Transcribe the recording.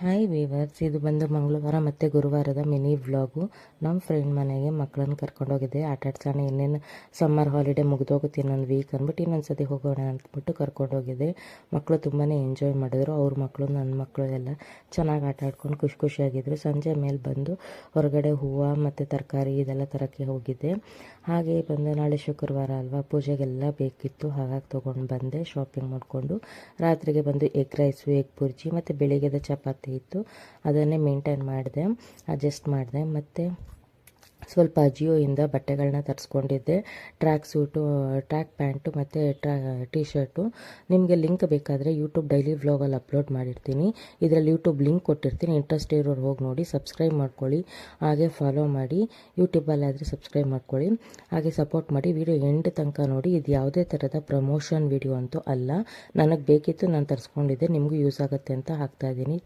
Hi viewers, ಇದು ಬಂದು ಮಂಗಳವಾರ ಮತ್ತು ಗುರುವಾರದ ಮಿನಿ ವ್ಲಾಗು. ನಮ್ಮ ಫ್ರೆಂಡ್ ಮನೆಗೆ ಮಕ್ಕಳನ್ನ ಕರ್ಕೊಂಡೋಗಿದ್ದೆ. ಆಟಾಡ್ಸೋಣ, ಇನ್ನೇನು ಸಮ್ಮರ್ ಹಾಲಿಡೇ ಮುಗಿದೋಗುತ್ತೆ ಇನ್ನೊಂದು ವೀಕ್ ಅಂದ್ಬಿಟ್ಟು ಇನ್ನೊಂದು ಸತಿ ಹೋಗೋಣ ಅಂದ್ಬಿಟ್ಟು ಕರ್ಕೊಂಡೋಗಿದ್ದೆ. ಮಕ್ಕಳು ತುಂಬಾ ಎಂಜಾಯ್ ಮಾಡಿದ್ರು. ಅವ್ರ ಮಕ್ಕಳು ನನ್ನ ಮಕ್ಕಳು ಎಲ್ಲ ಚೆನ್ನಾಗಿ ಆಟ ಆಡ್ಕೊಂಡು ಖುಷಿಯಾಗಿದ್ದರು. ಸಂಜೆ ಮೇಲೆ ಬಂದು ಹೊರಗಡೆ ಹೂವು ಮತ್ತು ತರಕಾರಿ ಇದೆಲ್ಲ ತರೋಕ್ಕೆ ಹೋಗಿದ್ದೆ. ಹಾಗೆ ಬಂದು ನಾಳೆ ಶುಕ್ರವಾರ ಅಲ್ವಾ, ಪೂಜೆಗೆಲ್ಲ ಬೇಕಿತ್ತು. ಹಾಗಾಗಿ ತೊಗೊಂಡು ಬಂದೆ ಶಾಪಿಂಗ್ ಮಾಡಿಕೊಂಡು. ರಾತ್ರಿಗೆ ಬಂದು ಎಗ್ ರೈಸು, ಎಗ್ ಬುರ್ಜಿ ಮತ್ತು ಬೆಳಿಗ್ಗೆದ ಚಪಾತಿ ಇತ್ತು, ಅದನ್ನೇ ಮೇಂಟೈನ್ ಮಾಡಿದೆ, ಅಡ್ಜಸ್ಟ್ ಮಾಡಿದೆ. ಮತ್ತು ಸ್ವಲ್ಪ ಅಜಿಯೋಯಿಂದ ಬಟ್ಟೆಗಳನ್ನ ತರಿಸ್ಕೊಂಡಿದ್ದೆ. ಟ್ರ್ಯಾಕ್ ಪ್ಯಾಂಟು ಮತ್ತು ಟೀ ಶರ್ಟು. ನಿಮಗೆ ಲಿಂಕ್ ಬೇಕಾದರೆ ಯೂಟ್ಯೂಬ್ ಡೈಲಿ ವ್ಲಾಗಲ್ಲಿ ಅಪ್ಲೋಡ್ ಮಾಡಿರ್ತೀನಿ. ಇದರಲ್ಲಿ ಯೂಟ್ಯೂಬ್ ಲಿಂಕ್ ಕೊಟ್ಟಿರ್ತೀನಿ. ಇಂಟ್ರೆಸ್ಟ್ ಇರೋರು ಹೋಗಿ ನೋಡಿ, ಸಬ್ಸ್ಕ್ರೈಬ್ ಮಾಡ್ಕೊಳ್ಳಿ, ಹಾಗೆ ಫಾಲೋ ಮಾಡಿ. ಯೂಟ್ಯೂಬಲ್ಲಾದರೆ ಸಬ್ಸ್ಕ್ರೈಬ್ ಮಾಡ್ಕೊಳ್ಳಿ, ಹಾಗೆ ಸಪೋರ್ಟ್ ಮಾಡಿ. ವಿಡಿಯೋ ಎಂಡ್ ತನಕ ನೋಡಿ. ಇದು ಯಾವುದೇ ಥರದ ಪ್ರಮೋಷನ್ ವಿಡಿಯೋ ಅಂತೂ ಅಲ್ಲ, ನನಗೆ ಬೇಕಿತ್ತು, ನಾನು ತರಿಸ್ಕೊಂಡಿದ್ದೆ, ನಿಮಗೂ ಯೂಸ್ ಆಗುತ್ತೆ ಅಂತ ಹಾಕ್ತಾಯಿದ್ದೀನಿ.